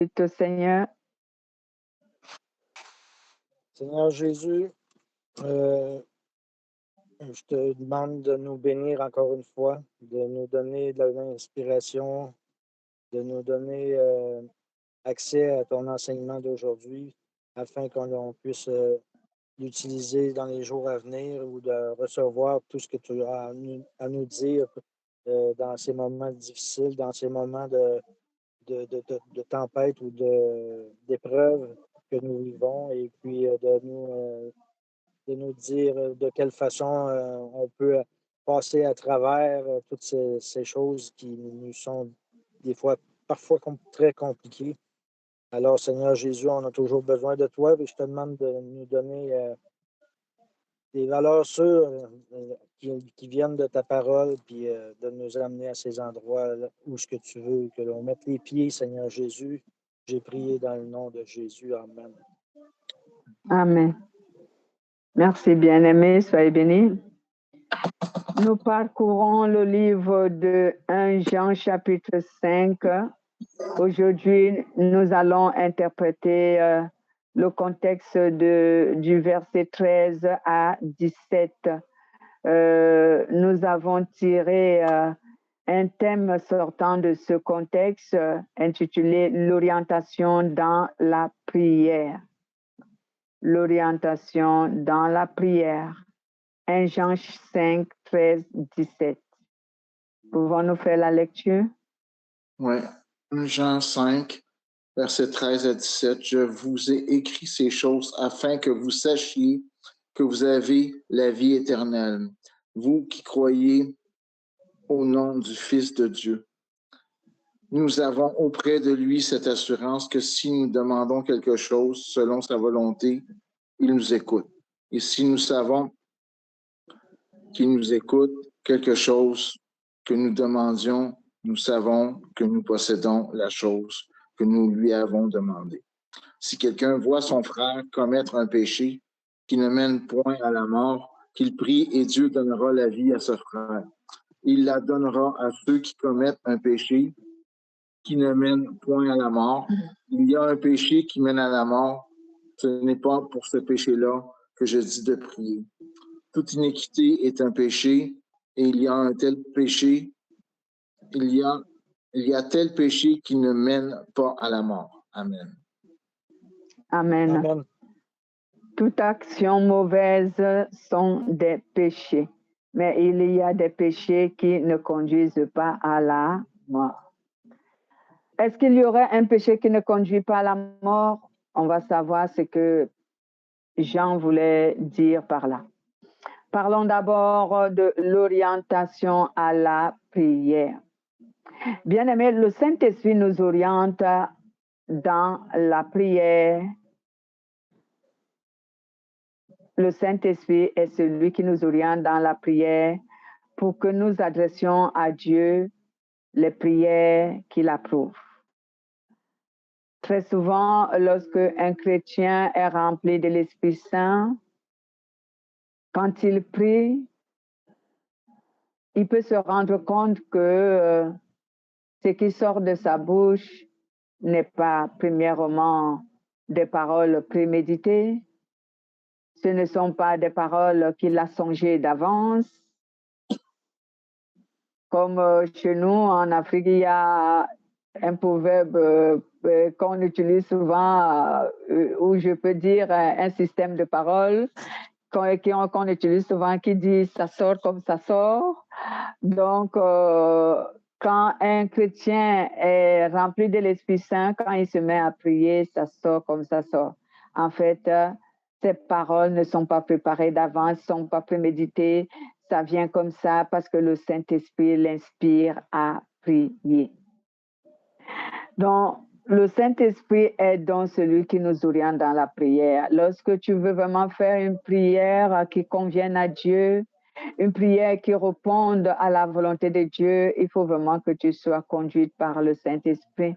au Seigneur. Seigneur Jésus, je te demande de nous bénir encore une fois, de nous donner de l'inspiration, de nous donner accès à ton enseignement d'aujourd'hui, afin qu'on puisse l'utiliser dans les jours à venir ou de recevoir tout ce que tu as à nous dire dans ces moments difficiles, dans ces moments de tempête ou d'épreuve que nous vivons, et puis de nous dire de quelle façon on peut passer à travers toutes ces choses qui nous sont des fois, parfois très compliquées. Alors, Seigneur Jésus, on a toujours besoin de toi, et je te demande de nous donner des valeurs sûres qui viennent de ta parole, puis de nous amener à ces endroits où ce que tu veux, que l'on mette les pieds, Seigneur Jésus. J'ai prié dans le nom de Jésus. Amen. Amen. Merci, bien-aimés, soyez bénis. Nous parcourons le livre de 1 Jean chapitre 5. Aujourd'hui, nous allons interpréter le contexte du verset 13 à 17. Nous avons tiré un thème sortant de ce contexte intitulé « L'orientation dans la prière ». L'orientation dans la prière. 1 Jean 5, 13, 17. Pouvons-nous faire la lecture? Oui. 1 Jean 5, versets 13 à 17. Je vous ai écrit ces choses afin que vous sachiez que vous avez la vie éternelle, vous qui croyez au nom du Fils de Dieu. Nous avons auprès de lui cette assurance que si nous demandons quelque chose selon sa volonté, il nous écoute. Et si nous savons qu'il nous écoute, quelque chose que nous demandions, nous savons que nous possédons la chose que nous lui avons demandée. Si quelqu'un voit son frère commettre un péché qui ne mène point à la mort, qu'il prie et Dieu donnera la vie à ce frère. Il la donnera à ceux qui commettent un péché qui ne mène point à la mort. Il y a un péché qui mène à la mort. Ce n'est pas pour ce péché-là que je dis de prier. Toute iniquité est un péché, et il y a un tel péché, il y a tel péché qui ne mène pas à la mort. Amen. Amen. Amen. Toute action mauvaise sont des péchés, mais il y a des péchés qui ne conduisent pas à la mort. Est-ce qu'il y aurait un péché qui ne conduit pas à la mort? On va savoir ce que Jean voulait dire par là. Parlons d'abord de l'orientation à la prière. Bien-aimés, le Saint-Esprit nous oriente dans la prière. Le Saint-Esprit est celui qui nous oriente dans la prière pour que nous adressions à Dieu les prières qu'il approuve. Très souvent, lorsque un chrétien est rempli de l'Esprit Saint, quand il prie, il peut se rendre compte que ce qui sort de sa bouche n'est pas premièrement des paroles préméditées, ce ne sont pas des paroles qu'il a songées d'avance. Comme chez nous, en Afrique, il y a un proverbe qu'on utilise souvent, où je peux dire un système de paroles qu'on utilise souvent, qui dit « ça sort comme ça sort ». Donc, quand un chrétien est rempli de l'Esprit Saint, quand il se met à prier, ça sort comme ça sort. En fait, ces paroles ne sont pas préparées d'avance, ne sont pas préméditées. Ça vient comme ça parce que le Saint-Esprit l'inspire à prier. Donc, le Saint-Esprit est donc celui qui nous oriente dans la prière. Lorsque tu veux vraiment faire une prière qui convienne à Dieu, une prière qui réponde à la volonté de Dieu, il faut vraiment que tu sois conduite par le Saint-Esprit.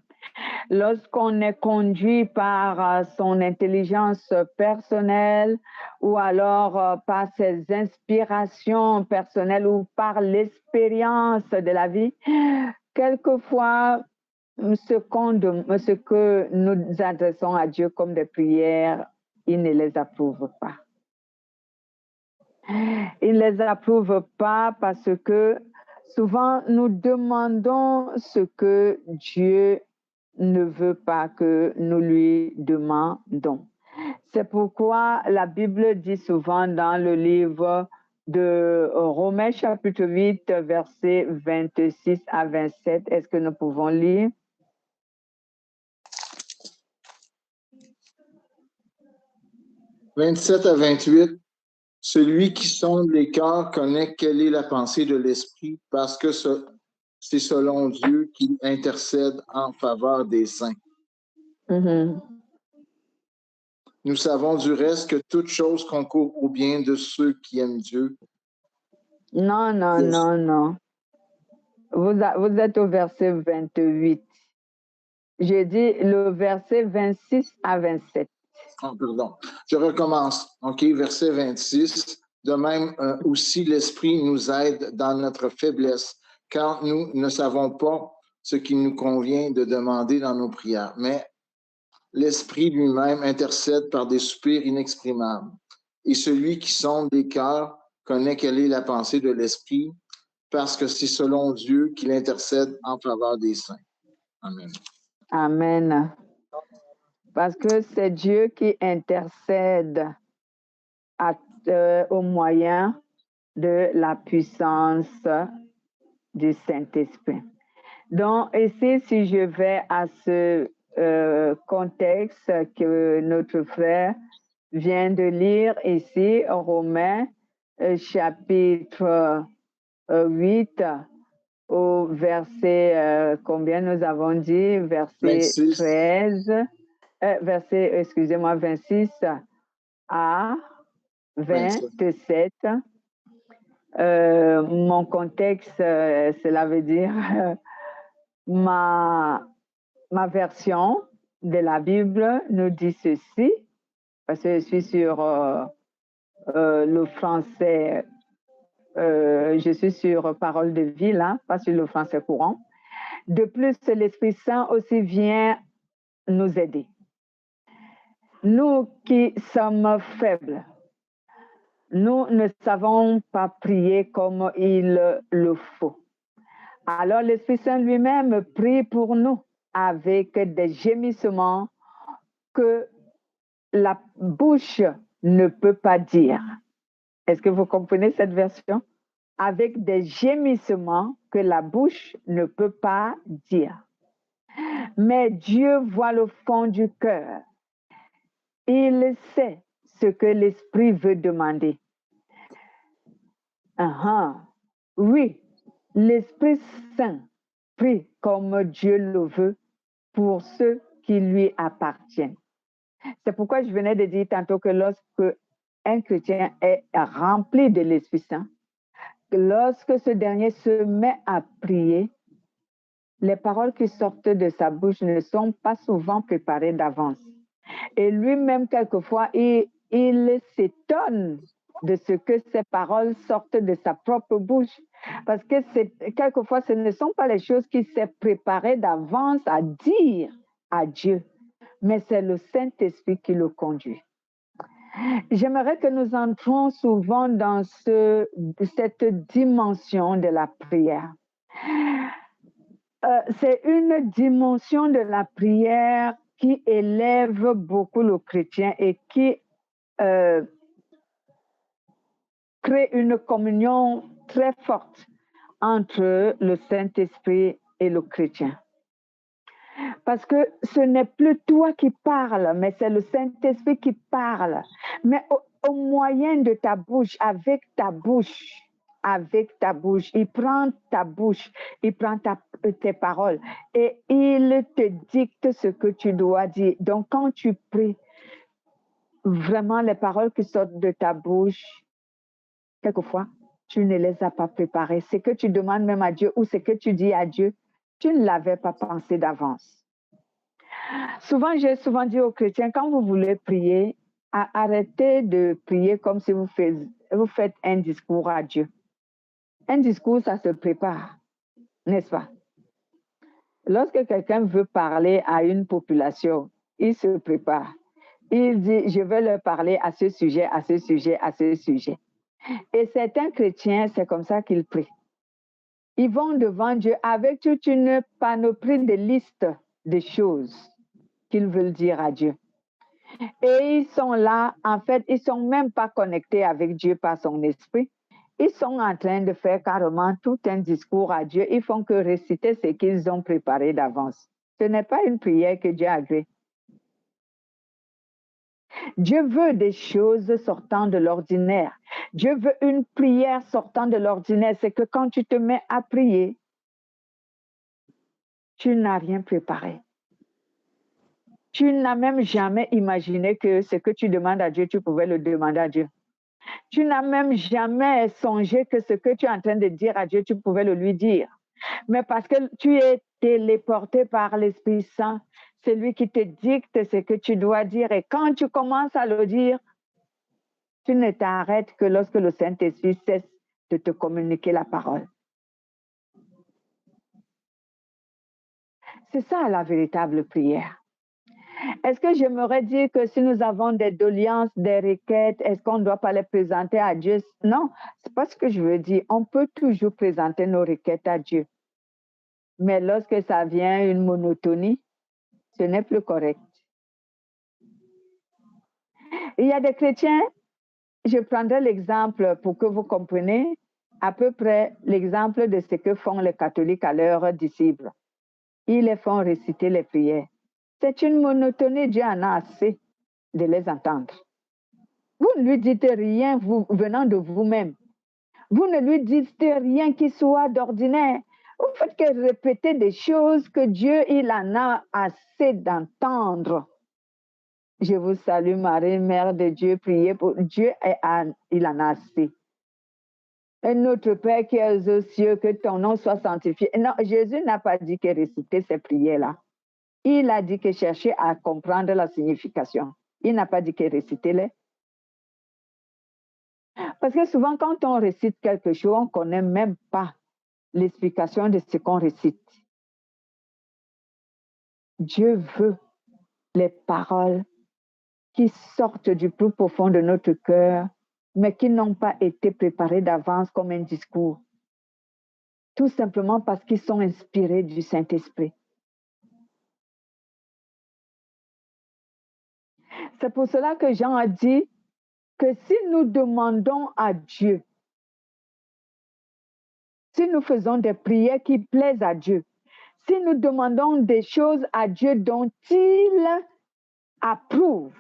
Lorsqu'on est conduit par son intelligence personnelle ou alors par ses inspirations personnelles ou par l'expérience de la vie, quelquefois, ce que nous adressons à Dieu comme des prières, il ne les approuve pas. Il ne les approuve pas parce que souvent nous demandons ce que Dieu ne veut pas que nous lui demandons. C'est pourquoi la Bible dit souvent dans le livre de Romains chapitre 8, versets 26 à 27, est-ce que nous pouvons lire? « 27 à 28. Celui qui sonde les cœurs connaît quelle est la pensée de l'Esprit, parce que c'est selon Dieu qu'il intercède en faveur des saints. Mm-hmm. Nous savons du reste que toute chose concourt au bien de ceux qui aiment Dieu. » Non, non, non, non. Vous êtes au verset 28. J'ai dit le verset 26 à 27. Oh, pardon. Je recommence. OK, verset 26. De même, aussi l'Esprit nous aide dans notre faiblesse, car nous ne savons pas ce qu'il nous convient de demander dans nos prières. Mais l'Esprit lui-même intercède par des soupirs inexprimables. Et celui qui sonde les cœurs connaît quelle est la pensée de l'Esprit, parce que c'est selon Dieu qu'il intercède en faveur des saints. Amen. Amen. Parce que c'est Dieu qui intercède au moyen de la puissance du Saint-Esprit. Donc ici, si je vais à ce contexte que notre frère vient de lire ici, Romains chapitre 8, au verset, combien nous avons dit? Verset 26. 13, verset, excusez-moi, 26 à 27. Mon contexte, cela veut dire ma version de la Bible nous dit ceci, parce que je suis sur le français, je suis sur Parole de vie, là, pas sur le français courant. De plus, l'Esprit Saint aussi vient nous aider. Nous qui sommes faibles, nous ne savons pas prier comme il le faut. Alors l'Esprit Saint lui-même prie pour nous avec des gémissements que la bouche ne peut pas dire. Est-ce que vous comprenez cette version? Avec des gémissements que la bouche ne peut pas dire. Mais Dieu voit le fond du cœur. Il sait ce que l'Esprit veut demander. Oui, l'Esprit Saint prie comme Dieu le veut pour ceux qui lui appartiennent. C'est pourquoi je venais de dire tantôt que lorsque un chrétien est rempli de l'Esprit Saint, lorsque ce dernier se met à prier, les paroles qui sortent de sa bouche ne sont pas souvent préparées d'avance. Et lui-même, quelquefois, il s'étonne de ce que ces paroles sortent de sa propre bouche. Parce que quelquefois, ce ne sont pas les choses qu'il s'est préparé d'avance à dire à Dieu, mais c'est le Saint-Esprit qui le conduit. J'aimerais que nous entrions souvent dans cette dimension de la prière. C'est une dimension de la prière qui élève beaucoup le chrétien et qui crée une communion très forte entre le Saint-Esprit et le chrétien. Parce que ce n'est plus toi qui parles, mais c'est le Saint-Esprit qui parle. Mais au moyen de ta bouche, avec ta bouche, il prend ta bouche, il prend tes paroles et il te dicte ce que tu dois dire. Donc, quand tu pries, vraiment les paroles qui sortent de ta bouche, quelquefois, tu ne les as pas préparées. Ce que tu demandes même à Dieu ou ce que tu dis à Dieu, tu ne l'avais pas pensé d'avance. Souvent, j'ai souvent dit aux chrétiens, quand vous voulez prier, arrêtez de prier comme si vous faites un discours à Dieu. Un discours, ça se prépare, n'est-ce pas? Lorsque quelqu'un veut parler à une population, il se prépare. Il dit, je vais leur parler à ce sujet, à ce sujet, à ce sujet. Et certains chrétiens, c'est comme ça qu'ils prient. Ils vont devant Dieu avec toute une panoplie de listes de choses qu'ils veulent dire à Dieu. Et ils sont là, en fait, ils ne sont même pas connectés avec Dieu par son esprit. Ils sont en train de faire carrément tout un discours à Dieu. Ils font que réciter ce qu'ils ont préparé d'avance. Ce n'est pas une prière que Dieu agrée. Dieu veut des choses sortant de l'ordinaire. Dieu veut une prière sortant de l'ordinaire. C'est que quand tu te mets à prier, tu n'as rien préparé. Tu n'as même jamais imaginé que ce que tu demandes à Dieu, tu pouvais le demander à Dieu. Tu n'as même jamais songé que ce que tu es en train de dire à Dieu, tu pouvais le lui dire. Mais parce que tu es téléporté par l'Esprit Saint, c'est lui qui te dicte ce que tu dois dire. Et quand tu commences à le dire, tu ne t'arrêtes que lorsque le Saint-Esprit cesse de te communiquer la parole. C'est ça la véritable prière. Est-ce que j'aimerais dire que si nous avons des doléances, des requêtes, est-ce qu'on ne doit pas les présenter à Dieu? Non, c'est pas ce que je veux dire. On peut toujours présenter nos requêtes à Dieu. Mais lorsque ça vient une monotonie, ce n'est plus correct. Il y a des chrétiens, je prendrai l'exemple pour que vous compreniez à peu près l'exemple de ce que font les catholiques à leurs disciples. Ils les font réciter les prières. C'est une monotonie, Dieu en a assez de les entendre. Vous ne lui dites rien venant de vous-même. Vous ne lui dites rien qui soit d'ordinaire. Vous faites que répéter des choses que Dieu, il en a assez d'entendre. Je vous salue Marie, Mère de Dieu, priez pour Dieu, il en a assez. Et notre Père qui es aux cieux, que ton nom soit sanctifié. Non, Jésus n'a pas dit que réciter ces prières-là. Il a dit que chercher à comprendre la signification. Il n'a pas dit que réciter-les. Parce que souvent, quand on récite quelque chose, on ne connaît même pas l'explication de ce qu'on récite. Dieu veut les paroles qui sortent du plus profond de notre cœur, mais qui n'ont pas été préparées d'avance comme un discours. Tout simplement parce qu'ils sont inspirés du Saint-Esprit. C'est pour cela que Jean a dit que si nous demandons à Dieu, si nous faisons des prières qui plaisent à Dieu, si nous demandons des choses à Dieu dont il approuve,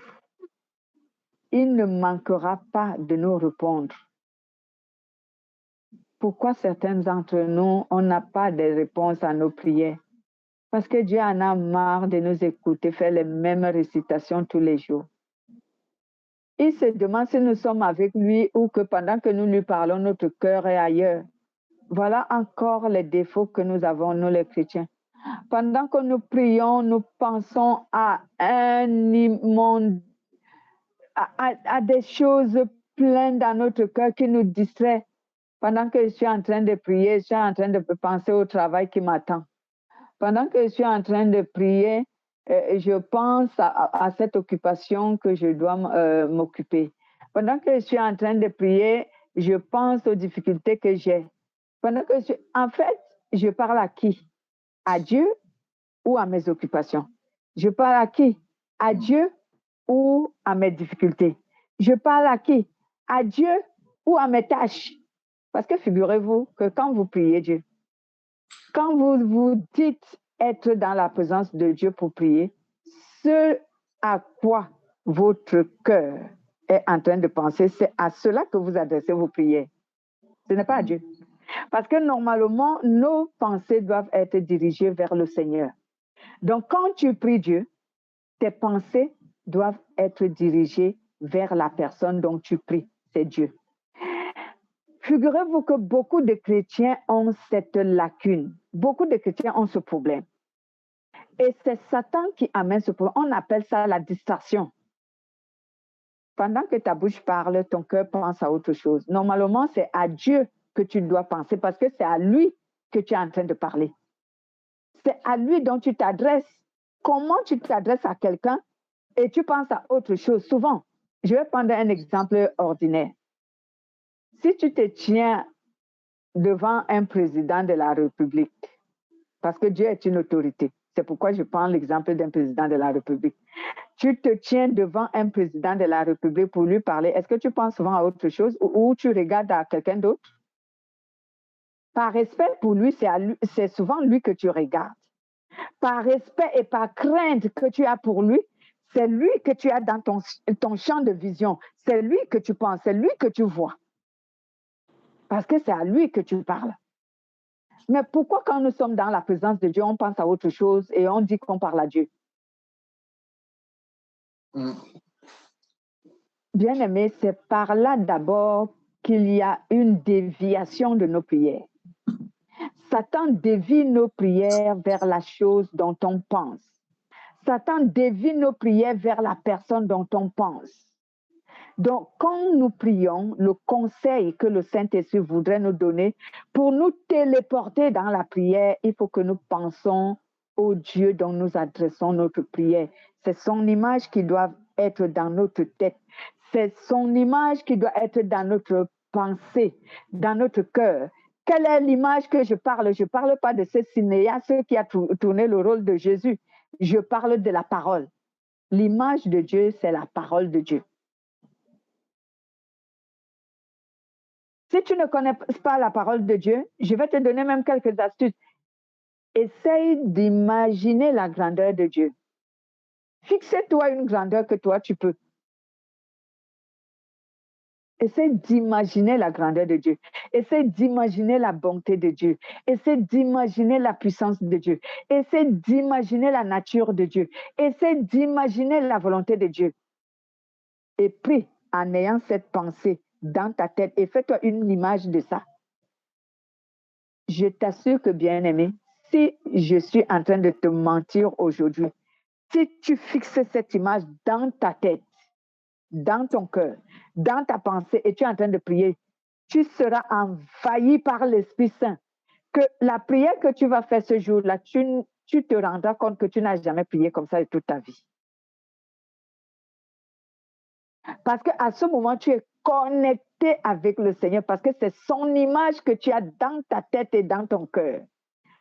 il ne manquera pas de nous répondre. Pourquoi certains d'entre nous, on n'a pas de réponse à nos prières? Parce que Dieu en a marre de nous écouter faire les mêmes récitations tous les jours. Il se demande si nous sommes avec lui ou que pendant que nous lui parlons, notre cœur est ailleurs. Voilà encore les défauts que nous avons, nous les chrétiens. Pendant que nous prions, nous pensons à un immonde, à des choses pleines dans notre cœur qui nous distraient. Pendant que je suis en train de prier, je suis en train de penser au travail qui m'attend. Pendant que je suis en train de prier, je pense à cette occupation que je dois m'occuper. Pendant que je suis en train de prier, je pense aux difficultés que j'ai. En fait, je parle à qui? À Dieu ou à mes occupations? Je parle à qui? À Dieu ou à mes difficultés? Je parle à qui? À Dieu ou à mes tâches? Parce que figurez-vous que quand vous priez Dieu, quand vous vous dites être dans la présence de Dieu pour prier, ce à quoi votre cœur est en train de penser, c'est à cela que vous adressez vos prières. Ce n'est pas à Dieu. Parce que normalement, nos pensées doivent être dirigées vers le Seigneur. Donc, quand tu pries Dieu, tes pensées doivent être dirigées vers la personne dont tu pries, c'est Dieu. Figurez-vous que beaucoup de chrétiens ont cette lacune. Beaucoup de chrétiens ont ce problème. Et c'est Satan qui amène ce problème. On appelle ça la distraction. Pendant que ta bouche parle, ton cœur pense à autre chose. Normalement, c'est à Dieu que tu dois penser parce que c'est à lui que tu es en train de parler. c'est à lui dont tu t'adresses. Comment tu t'adresses à quelqu'un et tu penses à autre chose. Souvent, je vais prendre un exemple ordinaire. Si tu te tiens devant un président de la République, parce que Dieu est une autorité, c'est pourquoi je prends l'exemple d'un président de la République. Tu te tiens devant un président de la République pour lui parler. Est-ce que tu penses souvent à autre chose ou tu regardes à quelqu'un d'autre? Par respect pour lui, c'est souvent lui que tu regardes. Par respect et par crainte que tu as pour lui, c'est lui que tu as dans ton champ de vision. C'est lui que tu penses, c'est lui que tu vois. Parce que c'est à lui que tu parles. Mais pourquoi quand nous sommes dans la présence de Dieu, on pense à autre chose et on dit qu'on parle à Dieu? Bien-aimé, c'est par là d'abord qu'il y a une déviation de nos prières. Satan dévie nos prières vers la chose dont on pense. Satan dévie nos prières vers la personne dont on pense. Donc, quand nous prions, le conseil que le Saint-Esprit voudrait nous donner, pour nous téléporter dans la prière, il faut que nous pensons au Dieu dont nous adressons notre prière. C'est son image qui doit être dans notre tête. C'est son image qui doit être dans notre pensée, dans notre cœur. Quelle est l'image que je parle? Je ne parle pas de ce cinéaste qui a tourné le rôle de Jésus. Je parle de la parole. L'image de Dieu, c'est la parole de Dieu. Si tu ne connais pas la parole de Dieu, je vais te donner même quelques astuces. Essaye d'imaginer la grandeur de Dieu. Fixe-toi une grandeur que toi, tu peux. Essaye d'imaginer la grandeur de Dieu. Essaye d'imaginer la bonté de Dieu. Essaye d'imaginer la puissance de Dieu. Essaye d'imaginer la nature de Dieu. Essaye d'imaginer la volonté de Dieu. Et prie en ayant cette pensée dans ta tête et fais-toi une image de ça. Je t'assure que, bien-aimé, si je suis en train de te mentir aujourd'hui, si tu fixes cette image dans ta tête, dans ton cœur, dans ta pensée, et tu es en train de prier, tu seras envahi par l'Esprit Saint. Que la prière que tu vas faire ce jour-là, tu te rendras compte que tu n'as jamais prié comme ça de toute ta vie. Parce qu'à ce moment, tu es connecté avec le Seigneur, parce que c'est son image que tu as dans ta tête et dans ton cœur.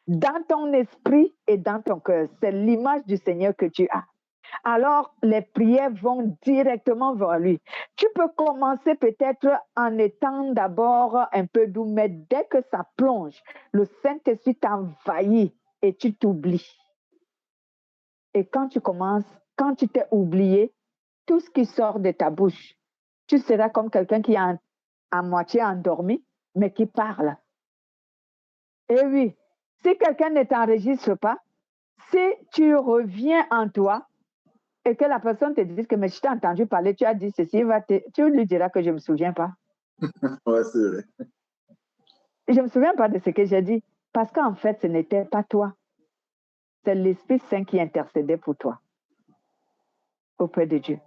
Dans ton esprit et dans ton cœur, c'est l'image du Seigneur que tu as. Alors, les prières vont directement vers lui. Tu peux commencer peut-être en étant d'abord un peu doux, mais dès que ça plonge, le Saint-Esprit t'envahit et tu t'oublies. Et quand tu commences, quand tu t'es oublié, tout ce qui sort de ta bouche, tu seras comme quelqu'un qui est à moitié endormi, mais qui parle. Et oui, si quelqu'un ne t'enregistre pas, si tu reviens en toi et que la personne te dise que mais je t'ai entendu parler, tu as dit ceci, tu lui diras que je ne me souviens pas. Ouais, c'est vrai. Je ne me souviens pas de ce que j'ai dit parce qu'en fait, ce n'était pas toi. C'est l'Esprit Saint qui intercédait pour toi auprès de Dieu.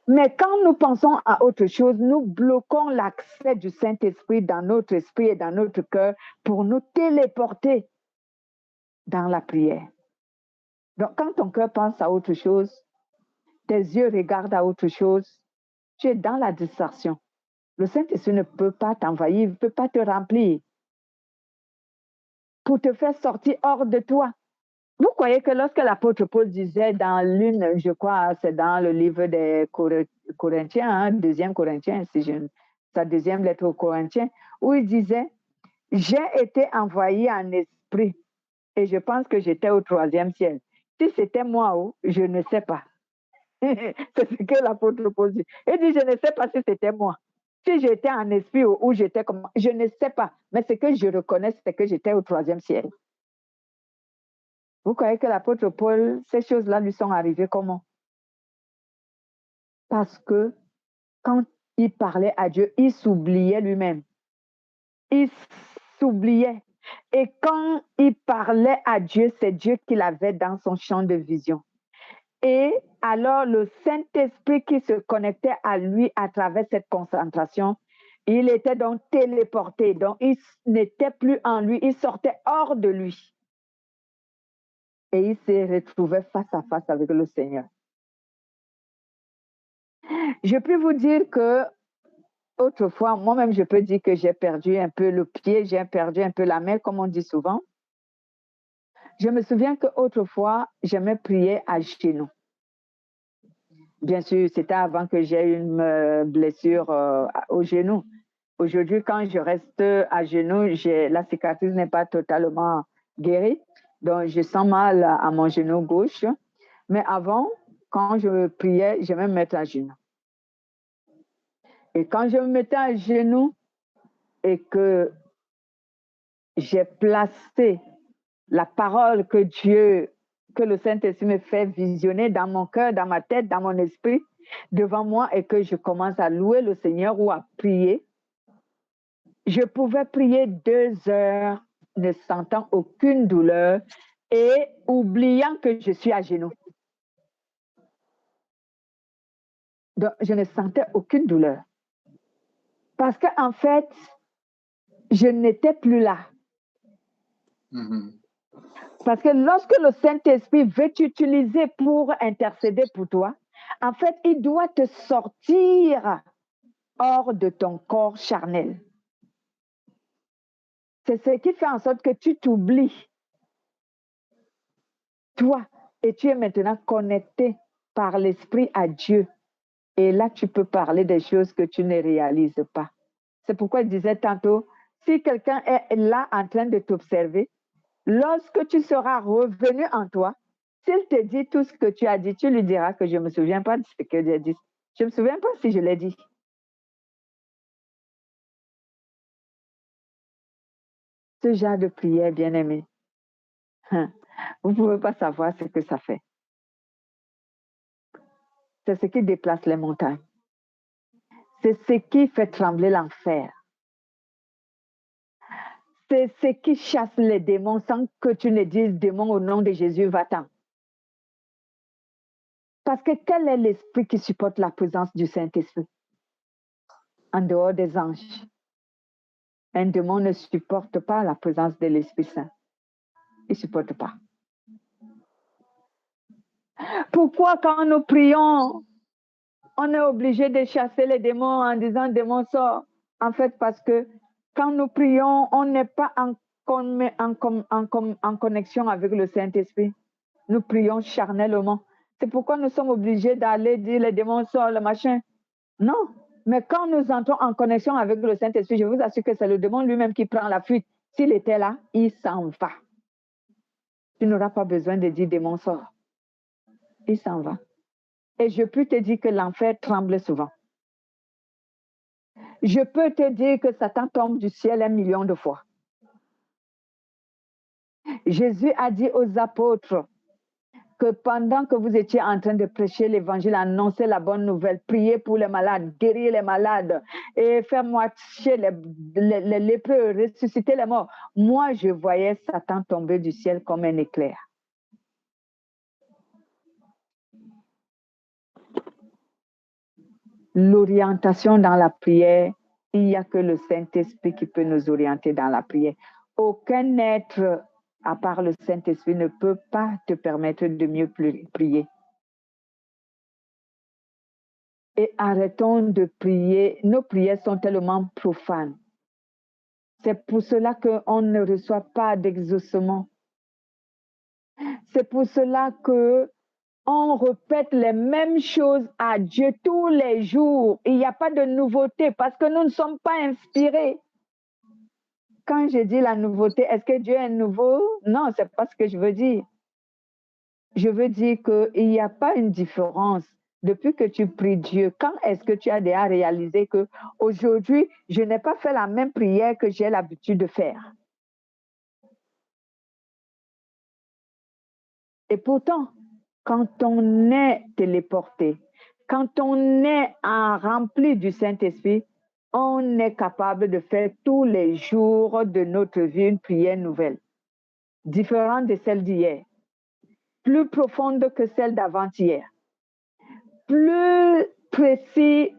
Mais quand nous pensons à autre chose, nous bloquons l'accès du Saint-Esprit dans notre esprit et dans notre cœur pour nous téléporter dans la prière. Donc, quand ton cœur pense à autre chose, tes yeux regardent à autre chose, tu es dans la distraction. Le Saint-Esprit ne peut pas t'envahir, il ne peut pas te remplir pour te faire sortir hors de toi. Vous croyez que lorsque l'apôtre Paul disait dans l'une, je crois, c'est dans le livre des Corinthiens, 2e Corinthiens, sa deuxième lettre aux Corinthiens, où il disait, j'ai été envoyé en esprit et je pense que j'étais au 3e ciel. Si c'était moi, je ne sais pas. C'est ce que l'apôtre Paul dit. Il dit, je ne sais pas si c'était moi. Si j'étais en esprit ou j'étais comme... Je ne sais pas. Mais ce que je reconnais, c'est que j'étais au 3e ciel. Vous croyez que l'apôtre Paul, ces choses-là lui sont arrivées comment? Parce que quand il parlait à Dieu, il s'oubliait lui-même. Il s'oubliait. Et quand il parlait à Dieu, c'est Dieu qui l'avait dans son champ de vision. Et alors, le Saint-Esprit qui se connectait à lui à travers cette concentration, il était donc téléporté. Donc, il n'était plus en lui, il sortait hors de lui. et il s'est retrouvé face à face avec le Seigneur. Je peux vous dire que autrefois, moi-même, je peux dire que j'ai perdu un peu le pied, j'ai perdu un peu la main, comme on dit souvent. Je me souviens qu'autrefois, j'aimais prier à genoux. Bien sûr, c'était avant que j'ai une blessure au genou. Aujourd'hui, quand je reste à genoux, la cicatrice n'est pas totalement guérie. Donc, je sens mal à mon genou gauche. Mais avant, quand je priais, je me mettais à genoux. Et quand je me mettais à genoux et que j'ai placé la parole que le Saint-Esprit me fait visionner dans mon cœur, dans ma tête, dans mon esprit, devant moi, et que je commence à louer le Seigneur ou à prier, je pouvais prier 2 heures ne sentant aucune douleur et oubliant que je suis à genoux. Donc, je ne sentais aucune douleur. Parce qu'en fait, je n'étais plus là. Parce que lorsque le Saint-Esprit veut t'utiliser pour intercéder pour toi, en fait, il doit te sortir hors de ton corps charnel. C'est ce qui fait en sorte que tu t'oublies, toi, et tu es maintenant connecté par l'Esprit à Dieu. Et là, tu peux parler des choses que tu ne réalises pas. C'est pourquoi je disais tantôt, si quelqu'un est là en train de t'observer, lorsque tu seras revenu en toi, s'il te dit tout ce que tu as dit, tu lui diras que je ne me souviens pas de ce que j'ai dit. Je ne me souviens pas si je l'ai dit. Ce genre de prière, bien-aimé, vous ne pouvez pas savoir ce que ça fait. C'est ce qui déplace les montagnes. C'est ce qui fait trembler l'enfer. C'est ce qui chasse les démons sans que tu ne dises démon au nom de Jésus, va-t'en. Parce que quel est l'esprit qui supporte la présence du Saint-Esprit? En dehors des anges. Un démon ne supporte pas la présence de l'Esprit Saint. Il ne supporte pas. Pourquoi quand nous prions, on est obligé de chasser les démons en disant démon sort? En fait, parce que quand nous prions, on n'est pas en connexion avec le Saint-Esprit. Nous prions charnellement. C'est pourquoi nous sommes obligés d'aller dire les démons sortent, le machin. Non. Mais quand nous entrons en connexion avec le Saint-Esprit, je vous assure que c'est le démon lui-même qui prend la fuite. S'il était là, il s'en va. Tu n'auras pas besoin de dire démon sort. Il s'en va. Et je peux te dire que l'enfer tremble souvent. Je peux te dire que Satan tombe du ciel 1 million de fois. Jésus a dit aux apôtres que pendant que vous étiez en train de prêcher l'évangile, annoncer la bonne nouvelle, prier pour les malades, guérir les malades et faire marcher les lépreux, ressusciter les morts, moi je voyais Satan tomber du ciel comme un éclair. L'orientation dans la prière, il n'y a que le Saint-Esprit qui peut nous orienter dans la prière. Aucun être, à part le Saint-Esprit, ne peut pas te permettre de mieux prier. Et arrêtons de prier. Nos prières sont tellement profanes. C'est pour cela qu'on ne reçoit pas d'exaucement. C'est pour cela qu'on répète les mêmes choses à Dieu tous les jours. Il n'y a pas de nouveauté parce que nous ne sommes pas inspirés. Quand je dis la nouveauté, est-ce que Dieu est nouveau? Non, ce n'est pas ce que je veux dire. Je veux dire qu'il n'y a pas une différence. Depuis que tu pries Dieu, quand est-ce que tu as déjà réalisé qu'aujourd'hui, je n'ai pas fait la même prière que j'ai l'habitude de faire? Et pourtant, quand on est téléporté, quand on est rempli du Saint-Esprit, on est capable de faire tous les jours de notre vie une prière nouvelle, différente de celle d'hier, plus profonde que celle d'avant-hier, plus précis,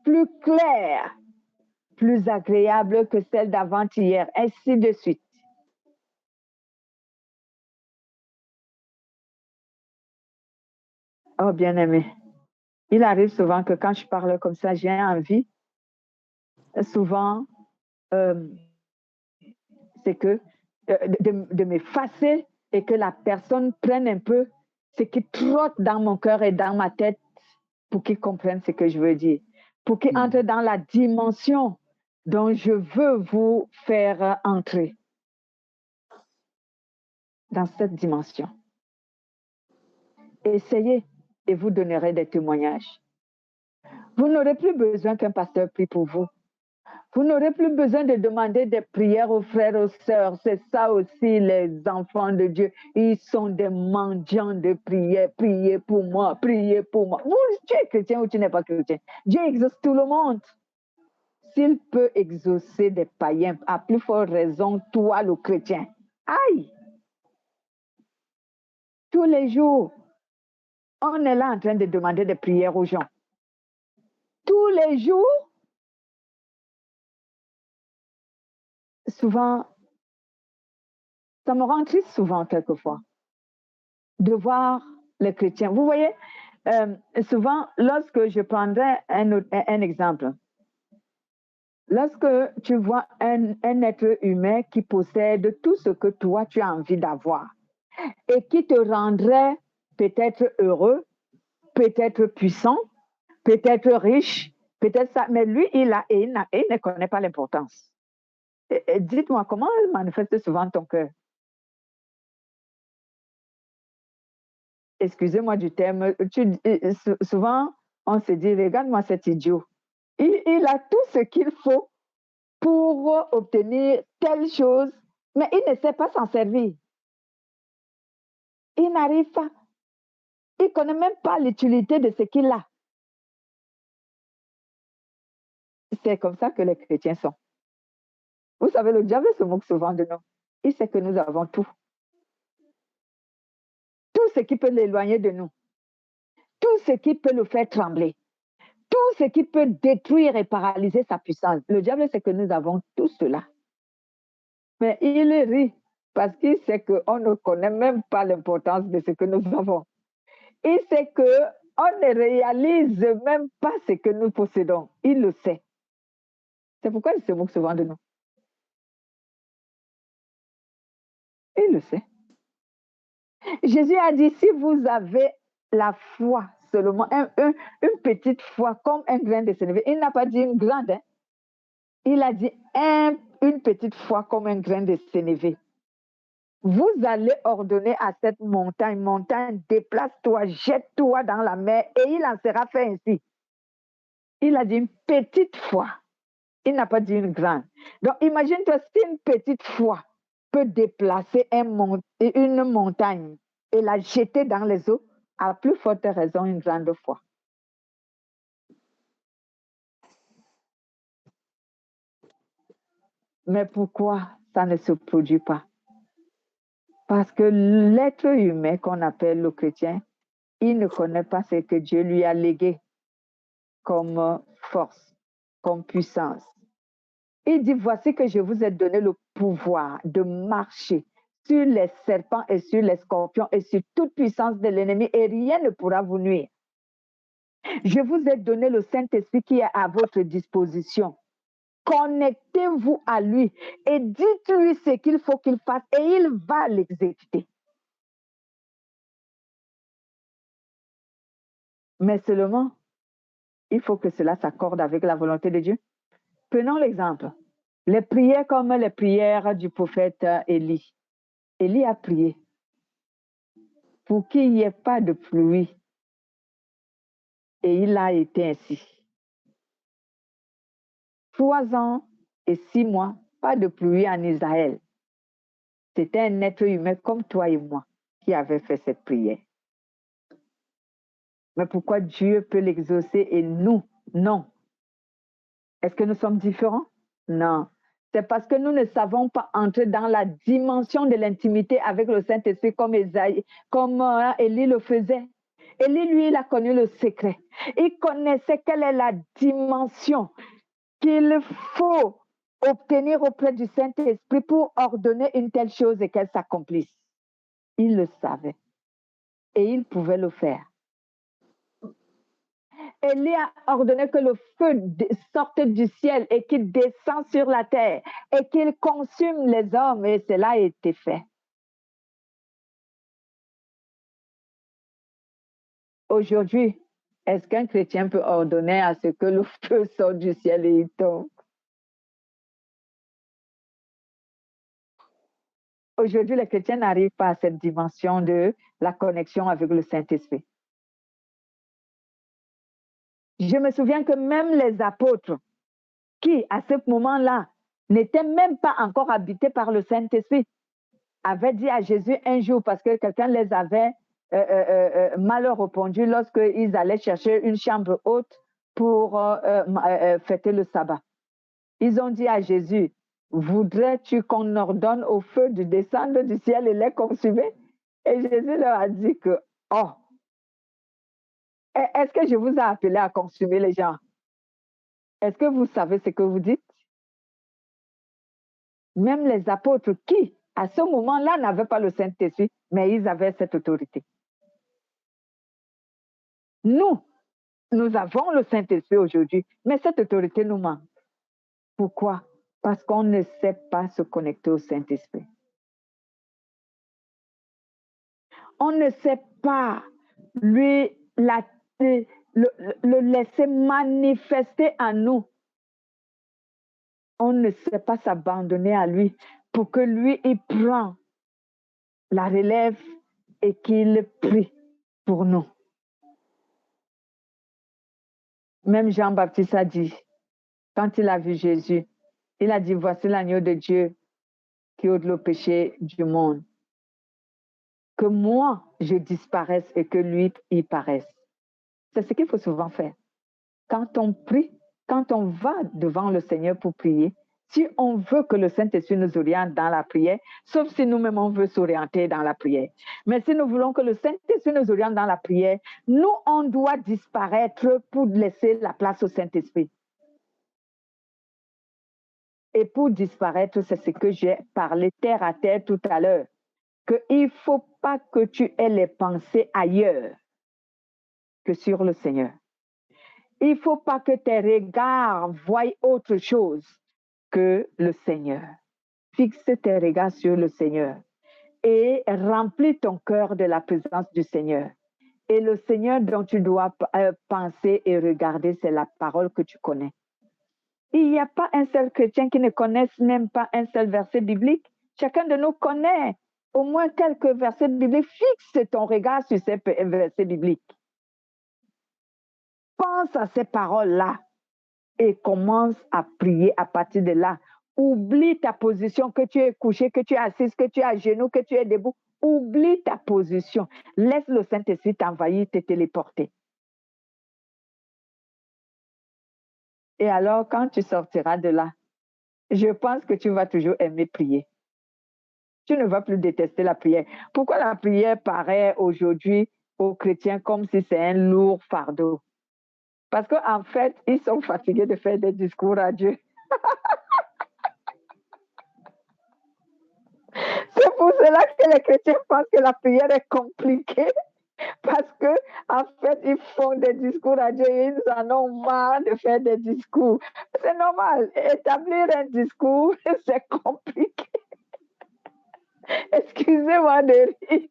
plus claire, plus agréable que celle d'avant-hier, ainsi de suite. Oh, bien-aimé, il arrive souvent que quand je parle comme ça, j'ai envie, souvent, c'est que de m'effacer et que la personne prenne un peu ce qui trotte dans mon cœur et dans ma tête pour qu'il comprenne ce que je veux dire, pour qu'il entre dans la dimension dont je veux vous faire entrer, dans cette dimension. Essayez et vous donnerez des témoignages. Vous n'aurez plus besoin qu'un pasteur prie pour vous. Vous n'aurez plus besoin de demander des prières aux frères, aux sœurs. C'est ça aussi, les enfants de Dieu. Ils sont des mendiants de prière. Priez pour moi, priez pour moi. Vous, tu es chrétien ou tu n'es pas chrétien. Dieu exauce tout le monde. S'il peut exaucer des païens, à plus forte raison, toi, le chrétien. Aïe! Tous les jours, on est là en train de demander des prières aux gens. Tous les jours, souvent, ça me rend triste souvent quelquefois de voir les chrétiens. Vous voyez, souvent, lorsque je prendrais un exemple, lorsque tu vois un être humain qui possède tout ce que toi, tu as envie d'avoir et qui te rendrait peut-être heureux, peut-être puissant, peut-être riche, peut-être ça, mais lui, il ne connaît pas l'importance. Dites-moi, comment il manifeste souvent ton cœur? Excusez-moi du terme, souvent on se dit, regarde-moi cet idiot. Il a tout ce qu'il faut pour obtenir telle chose, mais il ne sait pas s'en servir. Il n'arrive pas. Il ne connaît même pas l'utilité de ce qu'il a. C'est comme ça que les chrétiens sont. Vous savez, le diable se moque souvent de nous. Il sait que nous avons tout. Tout ce qui peut l'éloigner de nous. Tout ce qui peut le faire trembler. Tout ce qui peut détruire et paralyser sa puissance. Le diable sait que nous avons tout cela. Mais il rit parce qu'il sait qu'on ne connaît même pas l'importance de ce que nous avons. Il sait qu'on ne réalise même pas ce que nous possédons. Il le sait. C'est pourquoi il se moque souvent de nous. Il le sait. Jésus a dit, si vous avez la foi seulement, une petite foi comme un grain de sénévé, il n'a pas dit une grande, hein? Il a dit une petite foi comme un grain de sénévé. Vous allez ordonner à cette montagne, déplace-toi, jette-toi dans la mer et il en sera fait ainsi. Il a dit une petite foi. Il n'a pas dit une grande. Donc imagine-toi si une petite foi peut déplacer une montagne et la jeter dans les eaux, à plus forte raison une grande foi. Mais pourquoi ça ne se produit pas? Parce que l'être humain qu'on appelle le chrétien, il ne connaît pas ce que Dieu lui a légué comme force, comme puissance. Il dit, voici que je vous ai donné le pouvoir de marcher sur les serpents et sur les scorpions et sur toute puissance de l'ennemi et rien ne pourra vous nuire. Je vous ai donné le Saint-Esprit qui est à votre disposition. Connectez-vous à lui et dites-lui ce qu'il faut qu'il fasse et il va l'exécuter. Mais seulement, il faut que cela s'accorde avec la volonté de Dieu. Prenons l'exemple. Les prières comme les prières du prophète Élie. Élie a prié pour qu'il n'y ait pas de pluie. Et il a été ainsi. 3 ans et 6 mois, pas de pluie en Israël. C'était un être humain comme toi et moi qui avait fait cette prière. Mais pourquoi Dieu peut l'exaucer et nous, non? Est-ce que nous sommes différents? Non. C'est parce que nous ne savons pas entrer dans la dimension de l'intimité avec le Saint-Esprit comme Élie le faisait. Élie, lui, il a connu le secret. Il connaissait quelle est la dimension qu'il faut obtenir auprès du Saint-Esprit pour ordonner une telle chose et qu'elle s'accomplisse. Il le savait. Et il pouvait le faire. Élie a ordonné que le feu sorte du ciel et qu'il descende sur la terre et qu'il consume les hommes, et cela a été fait. Aujourd'hui, est-ce qu'un chrétien peut ordonner à ce que le feu sorte du ciel et il tombe? Aujourd'hui, les chrétiens n'arrivent pas à cette dimension de la connexion avec le Saint-Esprit. Je me souviens que même les apôtres, qui à ce moment-là n'étaient même pas encore habités par le Saint-Esprit, avaient dit à Jésus un jour, parce que quelqu'un les avait mal répondu lorsqu'ils allaient chercher une chambre haute pour fêter le sabbat. Ils ont dit à Jésus, voudrais-tu qu'on ordonne au feu de descendre du ciel et les consumer? Et Jésus leur a dit que, oh, est-ce que je vous ai appelé à consumer les gens? Est-ce que vous savez ce que vous dites? Même les apôtres qui, à ce moment-là, n'avaient pas le Saint-Esprit, mais ils avaient cette autorité. Nous avons le Saint-Esprit aujourd'hui, mais cette autorité nous manque. Pourquoi? Parce qu'on ne sait pas se connecter au Saint-Esprit. On ne sait pas le laisser manifester en nous. On ne sait pas s'abandonner à lui pour que lui, il prend la relève et qu'il prie pour nous. Même Jean-Baptiste a dit, quand il a vu Jésus, il a dit, voici l'agneau de Dieu qui ôte le péché du monde. Que moi, je disparaisse et que lui, il paraisse. C'est ce qu'il faut souvent faire. Quand on prie, quand on va devant le Seigneur pour prier, si on veut que le Saint-Esprit nous oriente dans la prière, sauf si nous-mêmes on veut s'orienter dans la prière. Mais si nous voulons que le Saint-Esprit nous oriente dans la prière, nous, on doit disparaître pour laisser la place au Saint-Esprit. Et pour disparaître, c'est ce que j'ai parlé terre à terre tout à l'heure, qu'il ne faut pas que tu aies les pensées ailleurs que sur le Seigneur. Il ne faut pas que tes regards voient autre chose que le Seigneur. Fixe tes regards sur le Seigneur et remplis ton cœur de la présence du Seigneur. Et le Seigneur dont tu dois penser et regarder, c'est la parole que tu connais. Il n'y a pas un seul chrétien qui ne connaisse même pas un seul verset biblique. Chacun de nous connaît au moins quelques versets bibliques. Fixe ton regard sur ces versets bibliques. Pense à ces paroles-là et commence à prier à partir de là. Oublie ta position, que tu es couché, que tu es assise, que tu es à genoux, que tu es debout. Oublie ta position. Laisse le Saint-Esprit t'envahir, te téléporter. Et alors, quand tu sortiras de là, je pense que tu vas toujours aimer prier. Tu ne vas plus détester la prière. Pourquoi la prière paraît aujourd'hui aux chrétiens comme si c'est un lourd fardeau? Parce qu'en fait, ils sont fatigués de faire des discours à Dieu. C'est pour cela que les chrétiens pensent que la prière est compliquée. Parce que, en fait, ils font des discours à Dieu et ils en ont marre de faire des discours. C'est normal. Établir un discours, c'est compliqué. Excusez-moi de rire.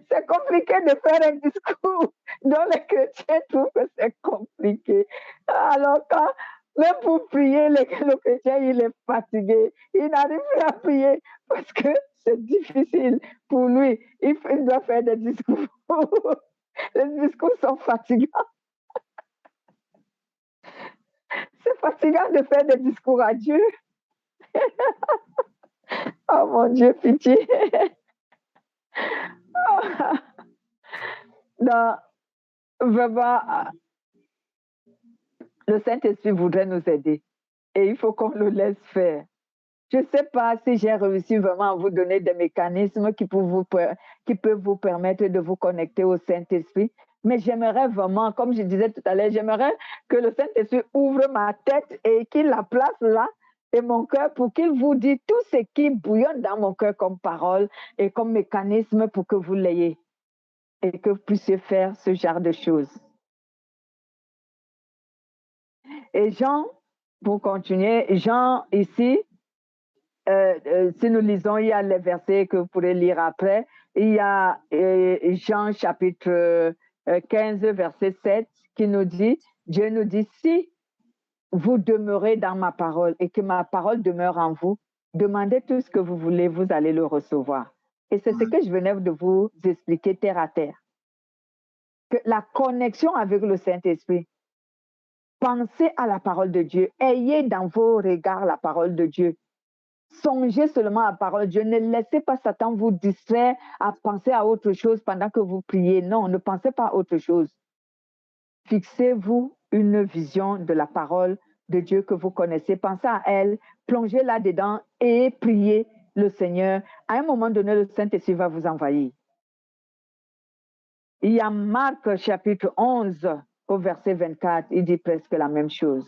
C'est compliqué de faire un discours dont les chrétiens trouvent que c'est compliqué. Alors, même pour prier, le chrétien, il est fatigué. Il n'arrive plus à prier parce que c'est difficile pour lui. Il doit faire des discours. Les discours sont fatigants. C'est fatigant de faire des discours à Dieu. Oh mon Dieu, pitié. Non, vraiment, le Saint-Esprit voudrait nous aider et il faut qu'on le laisse faire. Je ne sais pas si j'ai réussi vraiment à vous donner des mécanismes qui peuvent vous permettre de vous connecter au Saint-Esprit, mais j'aimerais vraiment, comme je disais tout à l'heure, j'aimerais que le Saint-Esprit ouvre ma tête et qu'il la place là et mon cœur pour qu'il vous dise tout ce qui bouillonne dans mon cœur comme parole et comme mécanisme pour que vous l'ayez et que vous puissiez faire ce genre de choses. Et Jean, pour continuer, Jean ici, si nous lisons, il y a les versets que vous pourrez lire après. Il y a Jean chapitre 15, verset 7, qui nous dit, Dieu nous dit, si vous demeurez dans ma parole et que ma parole demeure en vous, demandez tout ce que vous voulez, vous allez le recevoir. Et c'est ce que je venais de vous expliquer terre à terre. Que la connexion avec le Saint-Esprit, pensez à la parole de Dieu, ayez dans vos regards la parole de Dieu. Songez seulement à la parole de Dieu. Ne laissez pas Satan vous distraire à penser à autre chose pendant que vous priez. Non, ne pensez pas à autre chose. Fixez-vous une vision de la parole de Dieu que vous connaissez. Pensez à elle, plongez là-dedans et priez le Seigneur. À un moment donné, le Saint-Esprit va vous envahir. Il y a Marc chapitre 11 au verset 24, il dit presque la même chose.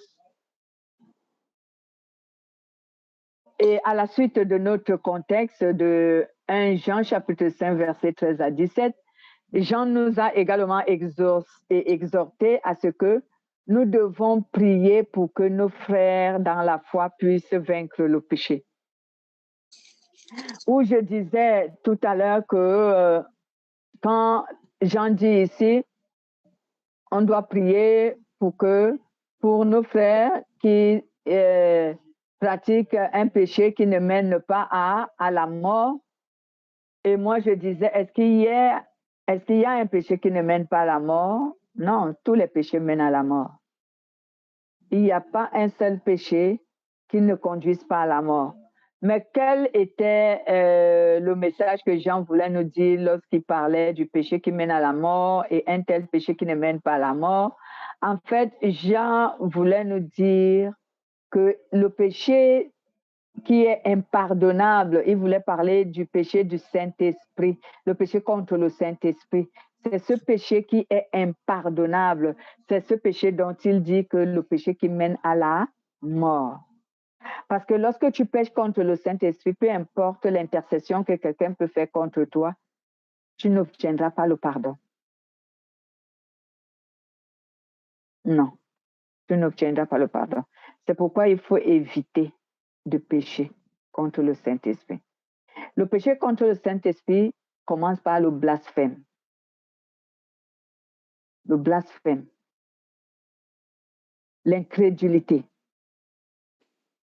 Et à la suite de notre contexte de 1 Jean chapitre 5 verset 13 à 17, Jean nous a également exhorté à ce que nous devons prier pour que nos frères dans la foi puissent vaincre le péché. Où je disais tout à l'heure que quand Jean dit ici, on doit prier pour nos frères qui pratiquent un péché qui ne mène pas à la mort. Et moi, je disais, est-ce qu'il y a un péché qui ne mène pas à la mort? Non, tous les péchés mènent à la mort. Il n'y a pas un seul péché qui ne conduise pas à la mort. Mais quel était le message que Jean voulait nous dire lorsqu'il parlait du péché qui mène à la mort et un tel péché qui ne mène pas à la mort? En fait, Jean voulait nous dire que le péché qui est impardonnable, il voulait parler du péché du Saint-Esprit, le péché contre le Saint-Esprit. C'est ce péché qui est impardonnable. C'est ce péché dont il dit que le péché qui mène à la mort. Parce que lorsque tu pèches contre le Saint-Esprit, peu importe l'intercession que quelqu'un peut faire contre toi, tu n'obtiendras pas le pardon. Non, tu n'obtiendras pas le pardon. C'est pourquoi il faut éviter de pécher contre le Saint-Esprit. Le péché contre le Saint-Esprit commence par le blasphème. Le blasphème. L'incrédulité.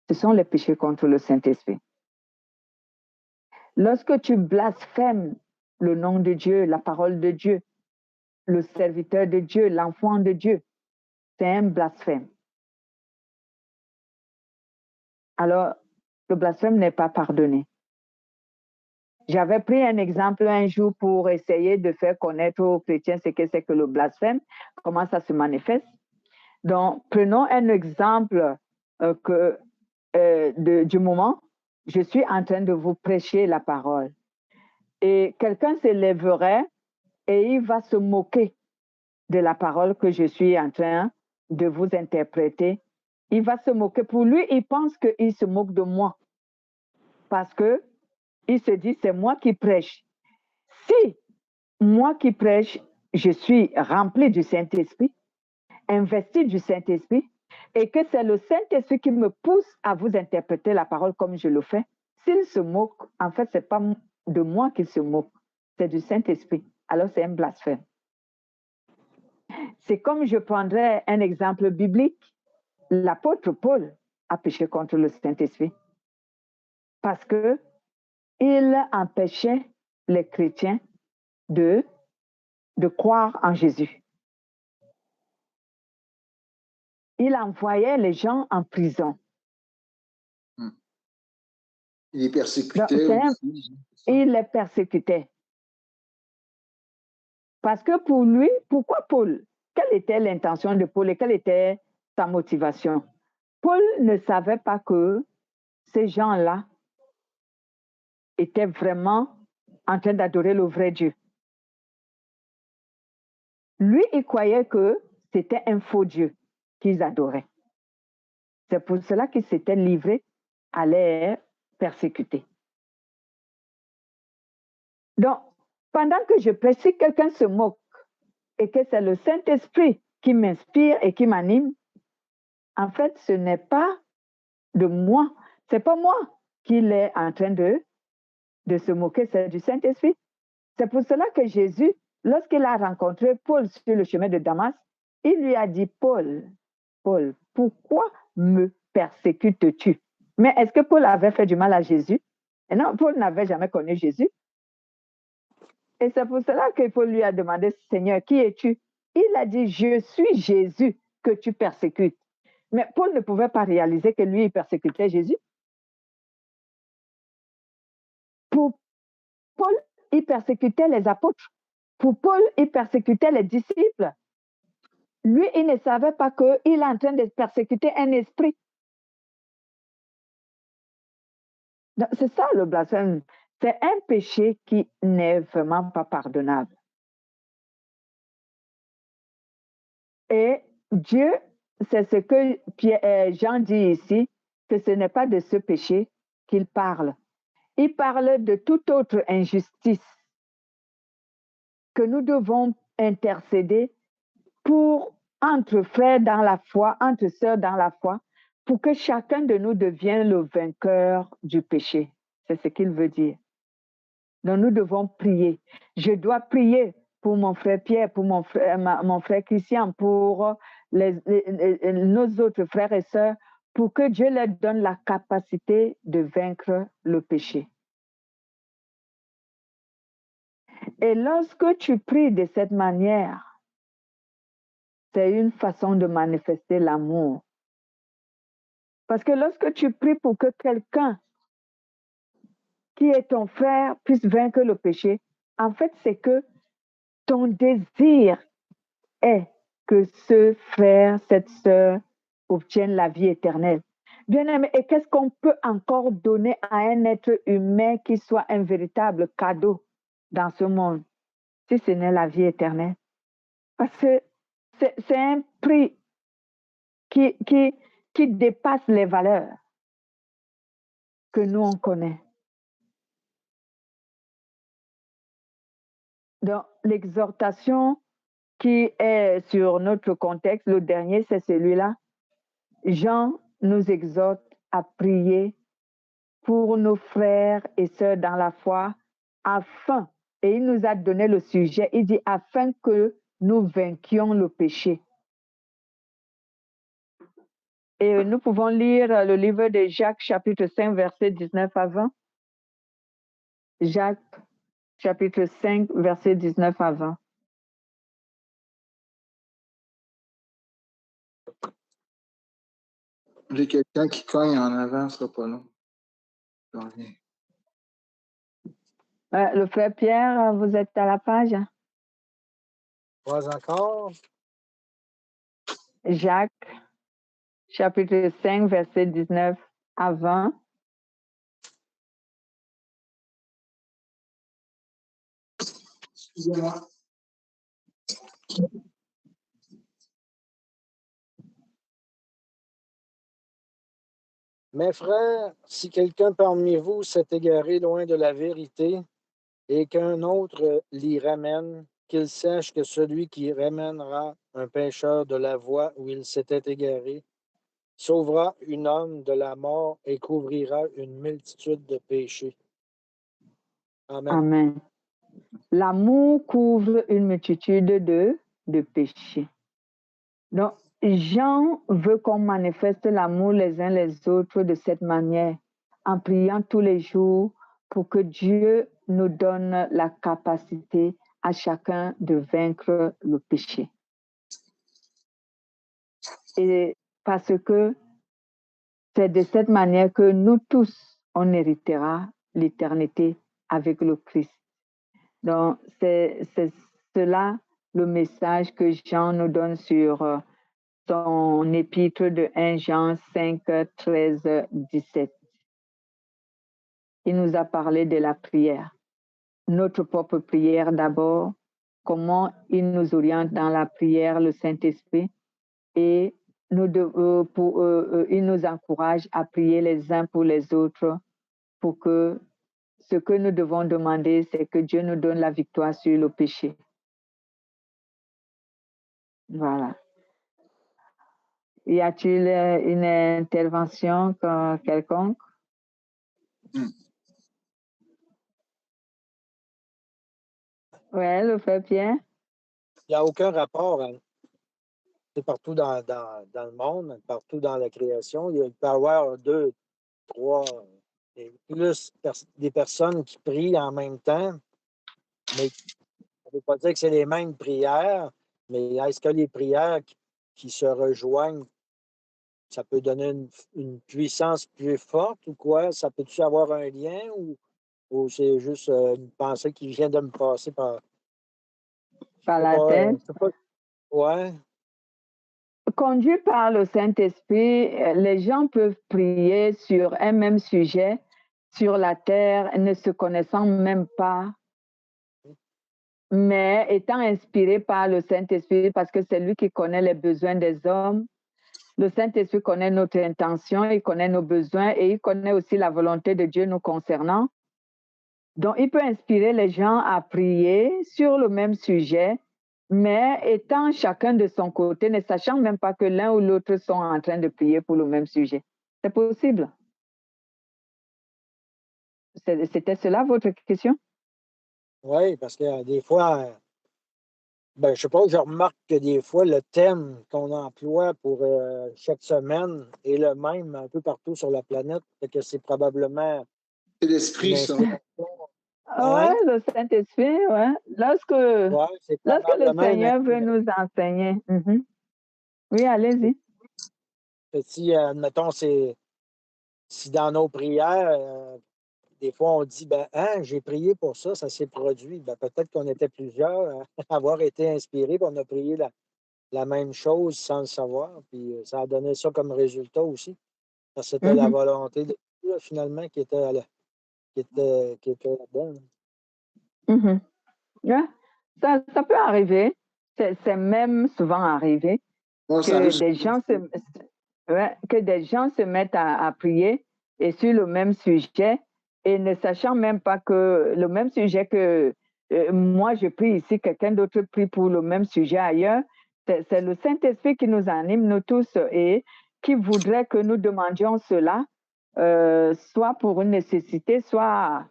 Ce sont les péchés contre le Saint-Esprit. Lorsque tu blasphèmes le nom de Dieu, la parole de Dieu, le serviteur de Dieu, l'enfant de Dieu, c'est un blasphème. Alors, le blasphème n'est pas pardonné. J'avais pris un exemple un jour pour essayer de faire connaître aux chrétiens ce que c'est que le blasphème, comment ça se manifeste. Donc, prenons un exemple du moment. Je suis en train de vous prêcher la parole. Et quelqu'un se lèverait et il va se moquer de la parole que je suis en train de vous interpréter. Il va se moquer. Pour lui, il pense qu'il se moque de moi. Parce que il se dit, c'est moi qui prêche. Si moi qui prêche, je suis rempli du Saint-Esprit, investi du Saint-Esprit, et que c'est le Saint-Esprit qui me pousse à vous interpréter la parole comme je le fais, s'il se moque, en fait, ce n'est pas de moi qu'il se moque, c'est du Saint-Esprit. Alors, c'est un blasphème. C'est comme je prendrais un exemple biblique. L'apôtre Paul a péché contre le Saint-Esprit parce qu'il empêchait les chrétiens de croire en Jésus. Il envoyait les gens en prison. Il les persécutait aussi. Il les persécutait. Parce que pour lui, pourquoi Paul? Quelle était l'intention de Paul et quelle était sa motivation? Paul ne savait pas que ces gens-là étaient vraiment en train d'adorer le vrai Dieu. Lui, il croyait que c'était un faux Dieu qu'ils adoraient. C'est pour cela qu'il s'était livré à les persécuter. Donc, pendant que je prêche, si quelqu'un se moque et que c'est le Saint-Esprit qui m'inspire et qui m'anime, en fait, ce n'est pas de moi. C'est pas moi qu'il est en train de se moquer, c'est du Saint-Esprit. C'est pour cela que Jésus, lorsqu'il a rencontré Paul sur le chemin de Damas, il lui a dit, Paul, pourquoi me persécutes-tu? Mais est-ce que Paul avait fait du mal à Jésus? Et non, Paul n'avait jamais connu Jésus. Et c'est pour cela que Paul lui a demandé, Seigneur, qui es-tu? Il a dit, je suis Jésus que tu persécutes. Mais Paul ne pouvait pas réaliser que lui, il persécutait Jésus. Pour Paul, il persécutait les apôtres. Pour Paul, il persécutait les disciples. Lui, il ne savait pas qu'il est en train de persécuter un esprit. C'est ça le blasphème. C'est un péché qui n'est vraiment pas pardonnable. Et Dieu, c'est ce que Jean dit ici, que ce n'est pas de ce péché qu'il parle. Il parle de toute autre injustice que nous devons intercéder pour entre frères dans la foi, entre sœurs dans la foi, pour que chacun de nous devienne le vainqueur du péché. C'est ce qu'il veut dire. Donc nous devons prier. Je dois prier pour mon frère Pierre, pour mon frère Christian, pour nos autres frères et sœurs, pour que Dieu leur donne la capacité de vaincre le péché. Et lorsque tu pries de cette manière, c'est une façon de manifester l'amour. Parce que lorsque tu pries pour que quelqu'un qui est ton frère puisse vaincre le péché, en fait, c'est que ton désir est que ce frère, cette sœur obtienne la vie éternelle. Bien-aimé, et qu'est-ce qu'on peut encore donner à un être humain qui soit un véritable cadeau dans ce monde, si ce n'est la vie éternelle? Parce que c'est un prix qui dépasse les valeurs que nous, on connaît. Donc, l'exhortation qui est sur notre contexte, le dernier, c'est celui-là. Jean nous exhorte à prier pour nos frères et sœurs dans la foi, afin, et il nous a donné le sujet, il dit, afin que nous vainquions le péché. Et nous pouvons lire le livre de Jacques, chapitre 5, verset 19 à 20. Jacques, chapitre 5, verset 19 à 20. J'ai quelqu'un qui cogne en avant, ce sera pas long. Le frère Pierre, vous êtes à la page? Pas encore. Jacques, chapitre 5, verset 19 à 20. Excusez-moi. Mes frères, si quelqu'un parmi vous s'est égaré loin de la vérité et qu'un autre l'y ramène, qu'il sache que celui qui ramènera un pécheur de la voie où il s'était égaré sauvera un homme de la mort et couvrira une multitude de péchés. Amen. Amen. L'amour couvre une multitude de péchés. Donc, Jean veut qu'on manifeste l'amour les uns les autres de cette manière, en priant tous les jours pour que Dieu nous donne la capacité à chacun de vaincre le péché. Et parce que c'est de cette manière que nous tous, on héritera l'éternité avec le Christ. Donc, c'est cela le message que Jean nous donne sur son épître de 1 Jean 5, 13, 17. Il nous a parlé de la prière. Notre propre prière d'abord, comment il nous oriente dans la prière, le Saint-Esprit, et il nous encourage à prier les uns pour les autres pour que ce que nous devons demander, c'est que Dieu nous donne la victoire sur le péché. Voilà. Y a-t-il une intervention quelconque? Oui, le frère Pierre? Il n'y a aucun rapport. C'est partout dans le monde, partout dans la création. Il peut y avoir 2, 3, et plus des personnes qui prient en même temps, mais on ne veut pas dire que c'est les mêmes prières, mais est-ce que les prières qui se rejoignent, ça peut donner une puissance plus forte ou quoi? Ça peut-tu avoir un lien ou c'est juste une pensée qui vient de me passer par... Par la tête? Je sais pas. Ouais. Conduit par le Saint-Esprit, les gens peuvent prier sur un même sujet sur la terre, ne se connaissant même pas, mais étant inspirés par le Saint-Esprit, parce que c'est lui qui connaît les besoins des hommes. Le Saint-Esprit connaît notre intention, il connaît nos besoins et il connaît aussi la volonté de Dieu nous concernant. Donc, il peut inspirer les gens à prier sur le même sujet, mais étant chacun de son côté, ne sachant même pas que l'un ou l'autre sont en train de prier pour le même sujet. C'est possible? C'était cela votre question? Oui, parce que des fois, je sais pas, je remarque que des fois, le thème qu'on emploie pour chaque semaine est le même un peu partout sur la planète. Fait que c'est probablement C'est une l'esprit, ça. inspiration. Oui, le Saint-Esprit, ouais. Ouais, c'est Lorsque le probablement une Seigneur veut inspiration. nous enseigner. Oui, allez-y. Si, admettons, si dans nos prières, des fois, on dit, j'ai prié pour ça, ça s'est produit. Peut-être qu'on était plusieurs à avoir été inspirés, puis on a prié la même chose sans le savoir, puis ça a donné ça comme résultat aussi. Parce que c'était la volonté de Dieu, finalement, qui était là-dedans. Ouais. Ça peut arriver. C'est même souvent arrivé Ouais, ça que arrive. des gens se mettent à prier et sur le même sujet et ne sachant même pas que le même sujet que moi je prie ici, quelqu'un d'autre prie pour le même sujet ailleurs. C'est le Saint-Esprit qui nous anime, nous tous, et qui voudrait que nous demandions cela, soit pour une nécessité, soit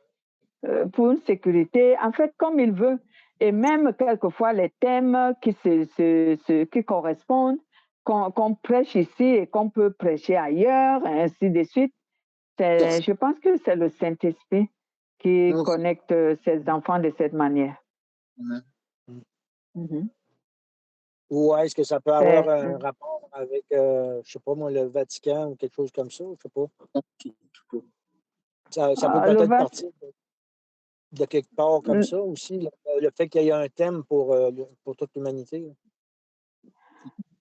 pour une sécurité, en fait, comme il veut. Et même quelquefois, les thèmes qui correspondent, qu'on prêche ici et qu'on peut prêcher ailleurs, ainsi de suite. Je pense que c'est le Saint-Esprit qui connecte ses enfants de cette manière. Ou est-ce que ça peut avoir un rapport avec, je ne sais pas moi, le Vatican ou quelque chose comme ça? Je ne sais pas. Ça peut peut-être partir de quelque part comme ça aussi, le fait qu'il y ait un thème pour toute l'humanité.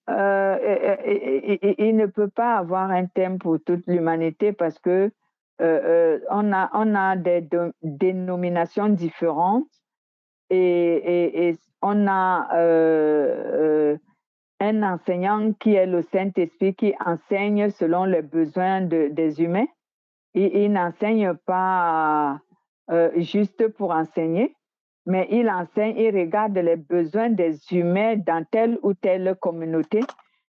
Il ne peut pas avoir un thème pour toute l'humanité parce que on a des dénominations différentes et on a un enseignant qui est le Saint-Esprit qui enseigne selon les besoins des humains. Il n'enseigne pas juste pour enseigner, mais il enseigne, il regarde les besoins des humains dans telle ou telle communauté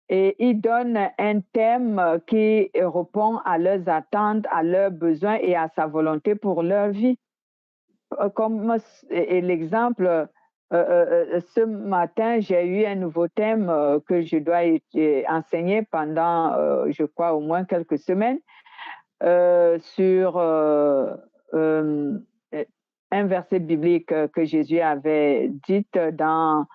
et il donne un thème qui répond à leurs attentes, à leurs besoins et à sa volonté pour leur vie. Comme l'exemple, ce matin, j'ai eu un nouveau thème que je dois enseigner pendant, je crois, au moins quelques semaines sur un verset biblique que Jésus avait dit dans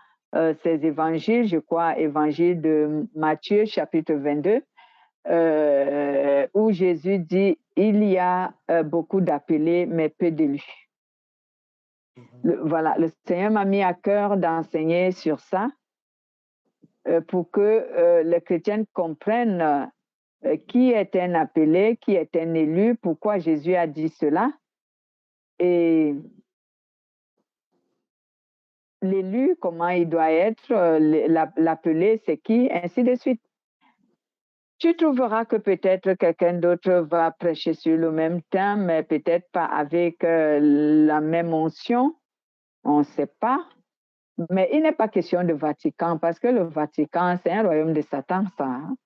ses évangiles, je crois, évangile de Matthieu, chapitre 22, où Jésus dit, il y a beaucoup d'appelés, mais peu d'élus. Voilà, le Seigneur m'a mis à cœur d'enseigner sur ça pour que les chrétiens comprennent qui est un appelé, qui est un élu, pourquoi Jésus a dit cela. Et l'élu, comment il doit être, l'appelé, c'est qui, ainsi de suite. Tu trouveras que peut-être quelqu'un d'autre va prêcher sur le même thème, mais peut-être pas avec la même onction, on ne sait pas. Mais il n'est pas question de Vatican, parce que le Vatican, c'est un royaume de Satan, ça. Hein?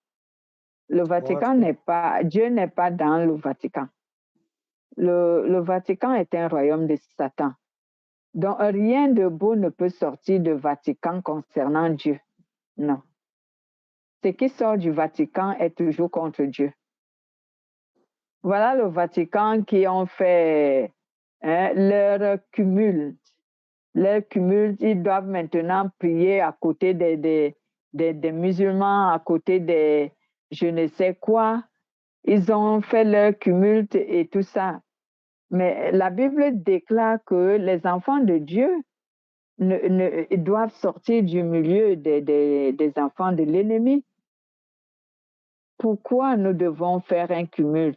Le Vatican n'est pas, Dieu n'est pas dans le Vatican. Le Vatican est un royaume de Satan. Donc, rien de beau ne peut sortir du Vatican concernant Dieu. Non. Ce qui sort du Vatican est toujours contre Dieu. Voilà le Vatican qui ont fait leur cumul. Leur cumul, ils doivent maintenant prier à côté des musulmans, à côté des je ne sais quoi. Ils ont fait leur cumul et tout ça. Mais la Bible déclare que les enfants de Dieu doivent sortir du milieu des enfants de l'ennemi. Pourquoi nous devons faire un cumul?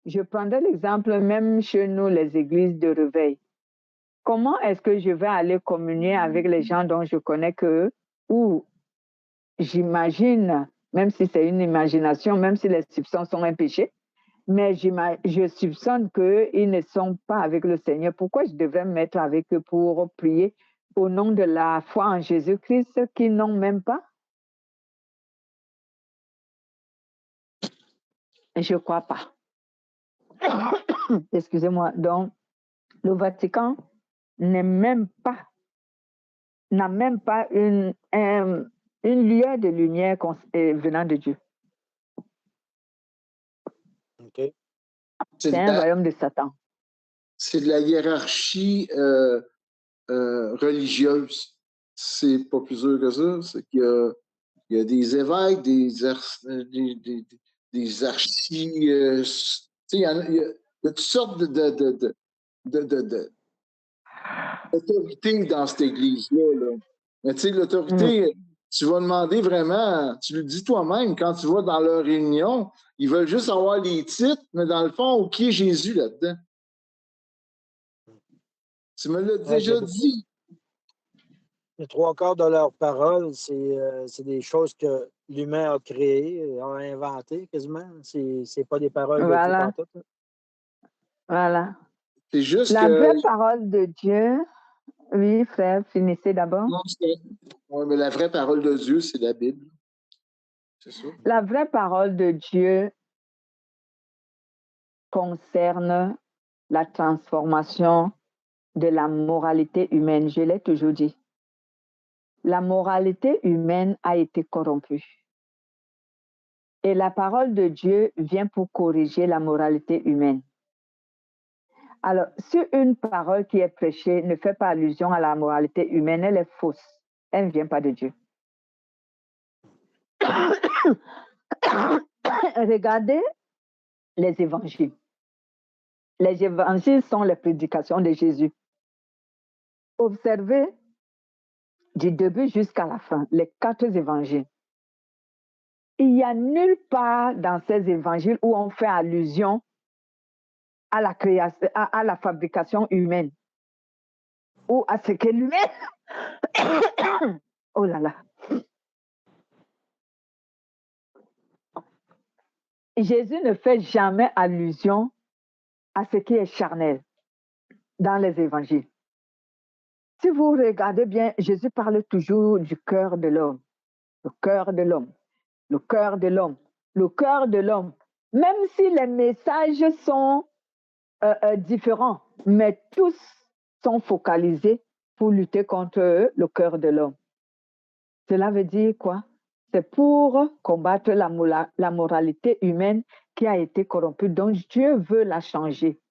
Je prendrai l'exemple même chez nous, les églises de réveil. Comment est-ce que je vais aller communier avec les gens dont je connais que, ou j'imagine, même si c'est une imagination, même si les soupçons sont un péché, mais je soupçonne qu'ils ne sont pas avec le Seigneur. Pourquoi je devrais me mettre avec eux pour prier au nom de la foi en Jésus-Christ qu'ils n'ont même pas? Je ne crois pas. Excusez-moi. Donc, le Vatican n'a même pas une lueur de lumière venant de Dieu. OK. C'est un royaume de Satan. C'est de la hiérarchie religieuse. C'est pas plus dur que ça. C'est qu'il y a des évêques, des archis. Il y a toutes sortes d'autorité dans cette église-là. Là. Mais tu sais, l'autorité, tu vas demander vraiment, tu le dis toi-même, quand tu vas dans leur réunion, ils veulent juste avoir les titres, mais dans le fond, qui est Jésus là-dedans? Tu me l'as déjà dit. Les trois quarts de leurs paroles, c'est des choses que l'humain a créées, a inventées quasiment. C'est pas des paroles de Dieu partout. Voilà. C'est juste la vraie parole de Dieu, oui, frère, finissez d'abord. Oui, mais la vraie parole de Dieu, c'est la Bible. C'est ça. La vraie parole de Dieu concerne la transformation de la moralité humaine. Je l'ai toujours dit. La moralité humaine a été corrompue. Et la parole de Dieu vient pour corriger la moralité humaine. Alors, si une parole qui est prêchée ne fait pas allusion à la moralité humaine, elle est fausse. Elle ne vient pas de Dieu. Regardez les évangiles. Les évangiles sont les prédications de Jésus. Observez du début jusqu'à la fin, les 4 évangiles. Il n'y a nulle part dans ces évangiles où on fait allusion à la création, à la fabrication humaine ou à ce qu'est l'humain. Oh là là. Jésus ne fait jamais allusion à ce qui est charnel dans les évangiles. Si vous regardez bien, Jésus parle toujours du cœur de l'homme. Le cœur de l'homme. Le cœur de l'homme. Le cœur de l'homme. Même si les messages sont différents, mais tous sont focalisés pour lutter contre le cœur de l'homme. Cela veut dire quoi? C'est pour combattre la moralité humaine qui a été corrompue, donc Dieu veut la changer.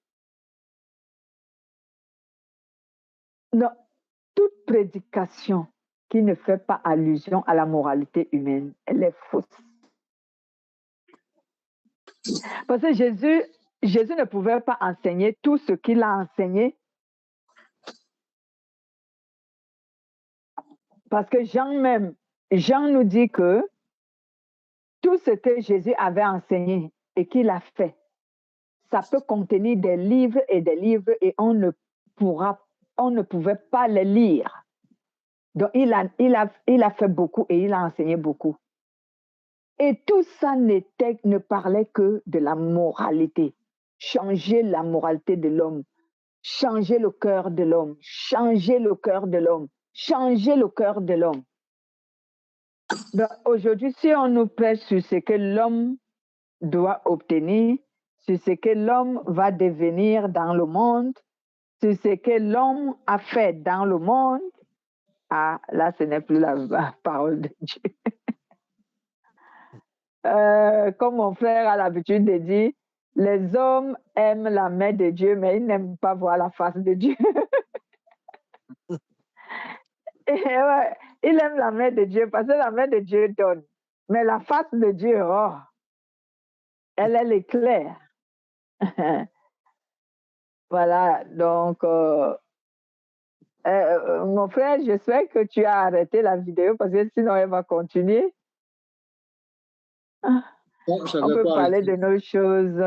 Non, toute prédication qui ne fait pas allusion à la moralité humaine, elle est fausse. Parce que Jésus ne pouvait pas enseigner tout ce qu'il a enseigné. Parce que Jean nous dit que tout ce que Jésus avait enseigné et qu'il a fait, ça peut contenir des livres et on ne pouvait pas les lire. Donc, il a fait beaucoup et il a enseigné beaucoup. Et tout ça ne parlait que de la moralité. Changer la moralité de l'homme. Changer le cœur de l'homme. Changer le cœur de l'homme. Changer le cœur de l'homme. Donc, aujourd'hui, si on nous prêche sur ce que l'homme doit obtenir, sur ce que l'homme va devenir dans le monde, sur ce que l'homme a fait dans le monde, ah, là, ce n'est plus la parole de Dieu. Comme mon frère a l'habitude de dire, les hommes aiment la main de Dieu, mais ils n'aiment pas voir la face de Dieu. Et ouais, il aime la main de Dieu parce que la main de Dieu donne. Mais la face de Dieu, oh, elle est claire. Voilà, donc, mon frère, j'espère que tu as arrêté la vidéo parce que sinon elle va continuer. Non, je On savais peut pas parler arrêter. de nos choses.